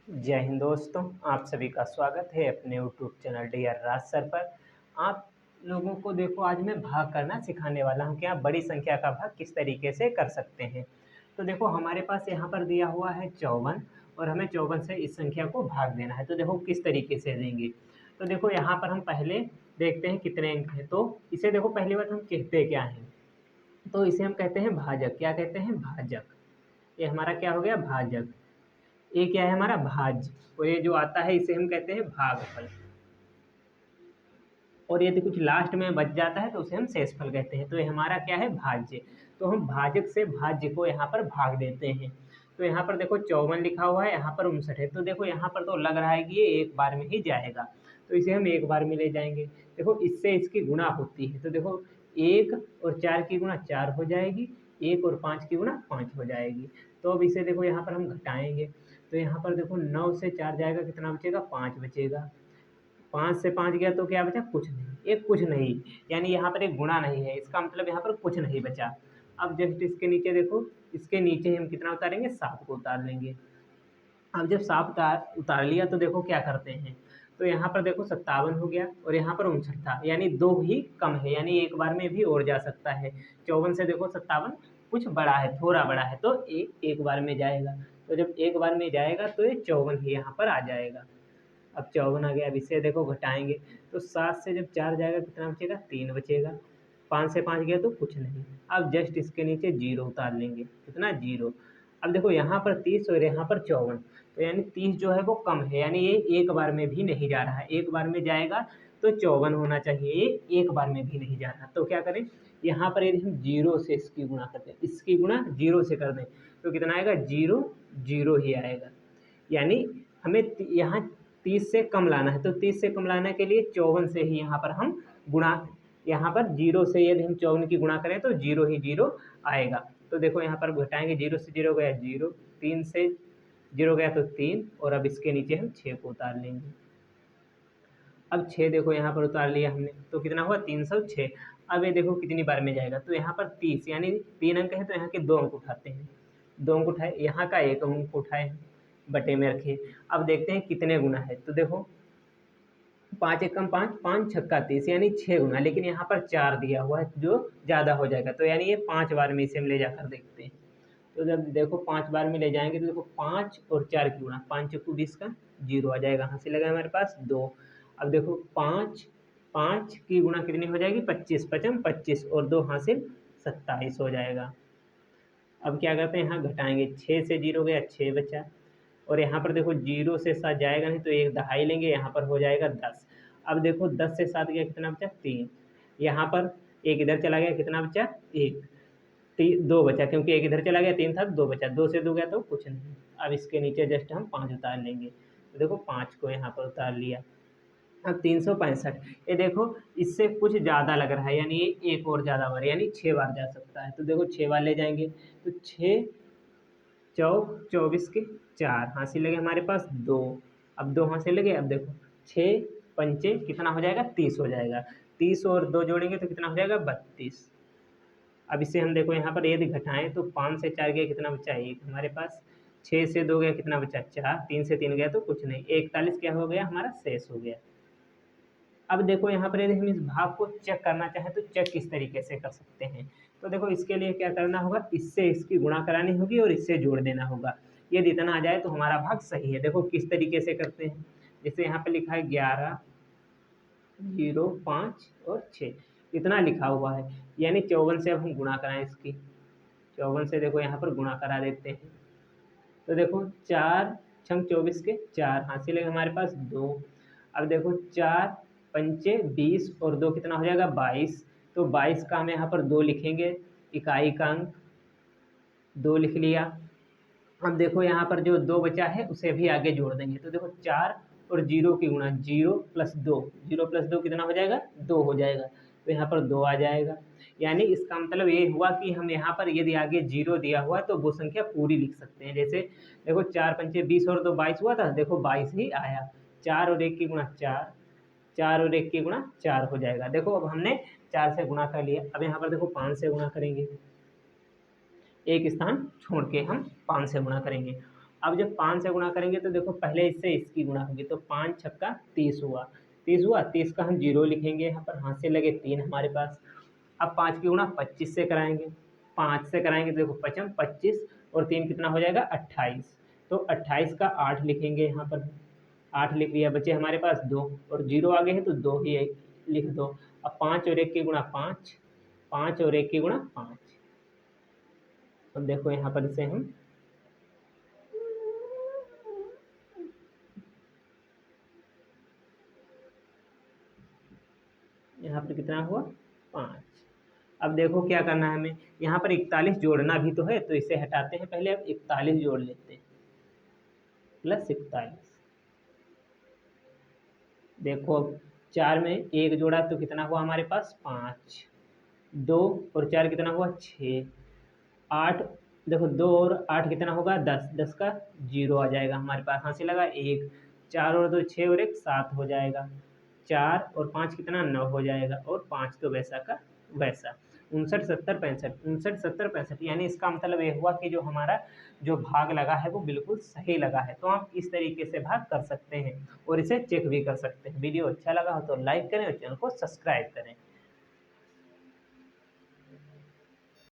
जय हिंद दोस्तों, आप सभी का स्वागत है अपने यूट्यूब चैनल डियर राज सर पर। आप लोगों को देखो, आज मैं भाग करना सिखाने वाला हूं कि आप बड़ी संख्या का भाग किस तरीके से कर सकते हैं। तो देखो, हमारे पास यहाँ पर दिया हुआ है 54 और हमें 54 से इस संख्या को भाग देना है। तो देखो किस तरीके से देंगे। तो देखो यहाँ पर हम पहले देखते हैं कितने अंक हैं। तो इसे देखो, पहली बात हम कहते क्या हैं, तो इसे हम कहते हैं भाजक। क्या कहते हैं? भाजक। ये हमारा क्या हो गया? भाजक। ये क्या है? हमारा भाज्य। और ये जो आता है इसे हम कहते हैं भागफल। और यदि कुछ लास्ट में बच जाता है तो उसे हम शेषफल कहते हैं। तो ये हमारा क्या है? भाज्य। तो हम भाजक से भाज्य को यहाँ पर भाग देते हैं। तो यहाँ पर देखो 54 लिखा हुआ है, यहाँ पर 59 है। तो देखो यहाँ पर तो लग रहा है कि ये एक बार में ही जाएगा, तो इसे हम एक बार में ले जाएंगे। देखो इससे इसकी गुणा होती है। तो देखो 1 और 4 की गुणा 4 हो जाएगी, 1 और 5 की गुणा 5 हो जाएगी। तो अब इसे देखो यहाँ पर हम घटाएंगे। तो यहाँ पर देखो 9 से 4 जाएगा, कितना बचेगा? 5 बचेगा। 5 से 5 गया तो क्या बचा? कुछ नहीं। एक कुछ नहीं, यानी यहाँ पर एक गुणा नहीं है, इसका मतलब यहाँ पर कुछ नहीं बचा। अब जस्ट इसके नीचे देखो, इसके नीचे हम कितना उतारेंगे? 7 को उतार लेंगे। अब जब 7 उतार उतार लिया तो देखो क्या करते हैं। तो यहाँ पर देखो 57 हो गया और यहाँ पर 59 था, यानी 2 ही कम है, यानी एक बार में भी और जा सकता है। 54 से देखो 57 कुछ बड़ा है, थोड़ा बड़ा है, तो एक बार में जाएगा। तो जब एक बार में जाएगा तो ये 54 ही यहाँ पर आ जाएगा। अब 54 आ गया। अब इसे देखो घटाएंगे। तो 7 से जब 4 जाएगा, कितना बचेगा? 3 बचेगा। 5 से 5 गया तो कुछ नहीं। अब जस्ट इसके नीचे 0 उतार लेंगे। कितना? 0। अब देखो यहाँ पर 30 और यहाँ पर 54, तो यानी 30 जो है वो कम है, यानी ये एक बार में भी नहीं जा रहा है। एक बार में जाएगा तो 54 होना चाहिए, ये एक बार में भी नहीं जा रहा। तो क्या करें, यहाँ पर यदि हम 0 से इसकी गुणा करते हैं, इसकी गुणा 0 से कर दें, तो कितना आएगा? 0 0 ही आएगा। यानी हमें यहाँ 30 से कम लाना है। तो 30 से कम लाने के लिए 54 से ही यहाँ पर हम गुणा, यहाँ पर 0 से यदि हम 54 की गुणा करें तो 0 ही 0 आएगा। तो देखो यहाँ पर घटाएंगे, 0 से 0 गया 0, 3 से 0 गया तो 3, और अब इसके नीचे हम 6 को उतार लेंगे। अब 6 देखो यहाँ पर उतार लिया हमने, तो कितना हुआ? 306। अब ये देखो कितनी बार में जाएगा, तो यहाँ पर 30, यानी 3 अंक है तो यहाँ के 2 अंक उठाते हैं। 2 अंक उठाए, यहाँ का 1 अंक उठाए, बटे में रखे। अब देखते हैं कितने गुना है। तो देखो 5 एकम 5, 5 छक्का 30, यानी 6 गुना, लेकिन यहाँ पर 4 दिया हुआ है जो ज़्यादा हो जाएगा। तो यानी ये 5 बार में इसे हम ले जाकर देखते हैं। तो जब देखो 5 बार में ले जाएंगे तो देखो 5 और 4 की गुणा, 5 चौको 20 का 0 आ जाएगा। यहाँ से लगा हमारे पास 2। अब देखो 5 5 की गुणा कितनी हो जाएगी? 25, पचम 25, और 2 हासिल 27 हो जाएगा। अब क्या करते हैं, यहाँ घटाएंगे। 6 से 0 गया, 6 बचा। और यहाँ पर देखो 0 से 7 जाएगा नहीं, तो एक दहाई लेंगे, यहाँ पर हो जाएगा 10। अब देखो 10 से 7 गया, कितना बचा? 3। यहाँ पर एक इधर चला गया, कितना बचा? 1। 2 बचा, क्योंकि एक इधर चला गया, 3 था, 2 बचा। 2 से 2 गया तो कुछ नहीं। अब इसके नीचे जस्ट हम 5 उतार लेंगे। तो देखो 5 को यहाँ पर उतार लिया। अब 365, ये देखो इससे कुछ ज़्यादा लग रहा है, यानी ये एक और ज़्यादा बार, यानी 6 बार जा सकता है। तो देखो 6 बार ले जाएंगे, तो 6 चौक 24 के 4 हासिल लगे हमारे पास 2। अब 2 हासिल लगे। अब देखो 6 पंचे कितना हो जाएगा? 30 हो जाएगा। 30 और 2 जोड़ेंगे तो कितना हो जाएगा? 32। अब इसे हम देखो यहाँ पर यदि घटाएं तो 5 से 4 गया, कितना बचा? 1 हमारे पास। 6 से 2 गया, कितना बचा? 4। 3 से 3 गया तो कुछ नहीं। 41 क्या हो गया? हमारा शेष हो गया। अब देखो यहाँ पर यदि हम इस भाग को चेक करना चाहें तो चेक किस तरीके से कर सकते हैं। तो देखो इसके लिए क्या करना होगा, इससे इसकी गुणा करानी होगी और इससे जोड़ देना होगा। यदि इतना आ जाए तो हमारा भाग सही है। देखो किस तरीके से करते हैं। जैसे यहाँ पे लिखा है 11, 0, 5 और 6, इतना लिखा हुआ है, यानी 54 से अब हम गुणा कराएं इसकी। 54 से देखो यहाँ पर गुणा करा देते हैं। तो देखो 4 छंग 24 के 4 हासिल है हमारे पास 2। अब देखो 4 पंचे 20 और 2 कितना हो जाएगा? 22। तो 22 का हम यहाँ पर 2 लिखेंगे, इकाई का अंक 2 लिख लिया। अब देखो यहाँ पर जो 2 बचा है उसे भी आगे जोड़ देंगे। तो देखो 4 और 0 की गुणा, 0 प्लस 2, 0 प्लस 2 कितना हो जाएगा? 2 हो जाएगा। तो यहाँ पर 2 आ जाएगा। यानी इसका मतलब ये हुआ कि हम यहाँ पर यदि आगे 0 दिया हुआ तो वो संख्या पूरी लिख सकते हैं। जैसे देखो 4 पंचे 20 और 2 22 हुआ था, देखो 22 ही आया। 4 और 1 की गुणा 4, 4 और 1 की गुणा 4 हो जाएगा। देखो अब हमने 4 से गुणा कर लिया। अब यहाँ पर देखो 5 से गुणा करेंगे, एक स्थान छोड़ के हम 5 से गुणा करेंगे। अब जब 5 से गुणा करेंगे तो देखो पहले इससे इसकी गुणा होगी, तो 5 छक्का 30 हुआ, 30 हुआ, 30 का हम 0 लिखेंगे यहाँ पर, हाथ से लगे 3 हमारे पास। अब 5 की गुणा 25 से कराएंगे, 5 से कराएंगे तो देखो पचम 25 और 3 कितना हो जाएगा 28, तो 28 का 8 लिखेंगे यहाँ पर, 8 लिख लिया, बचे हमारे पास 2 और 0 आगे है तो 2 ही लिख दो। अब 5 और 1 की गुणा 5, 5 और 1 की गुणा 5। अब देखो यहाँ पर इसे हम यहाँ पर कितना हुआ 5। अब देखो क्या करना है हमें, यहाँ पर 41 जोड़ना भी तो है, तो इसे हटाते हैं पहले, अब 41 जोड़ लेते हैं, प्लस 41। देखो अब 4 में 1 जोड़ा तो कितना हुआ हमारे पास 5, 2 और 4 कितना हुआ 6, 8, देखो 2 और 8 कितना होगा 10, 10 का 0 आ जाएगा हमारे पास, यहाँ से लगा 1, 4 और 2 6 और 1 7 हो जाएगा, 4 और 5 कितना 9 हो जाएगा, और 5 तो वैसा का वैसा। 59 70 65, 59 70 65, यानी इसका मतलब ये हुआ कि जो हमारा जो भाग लगा है वो बिल्कुल सही लगा है। तो आप इस तरीके से भाग कर सकते हैं और इसे चेक भी कर सकते हैं। वीडियो अच्छा लगा हो तो लाइक करें और चैनल को सब्सक्राइब करें।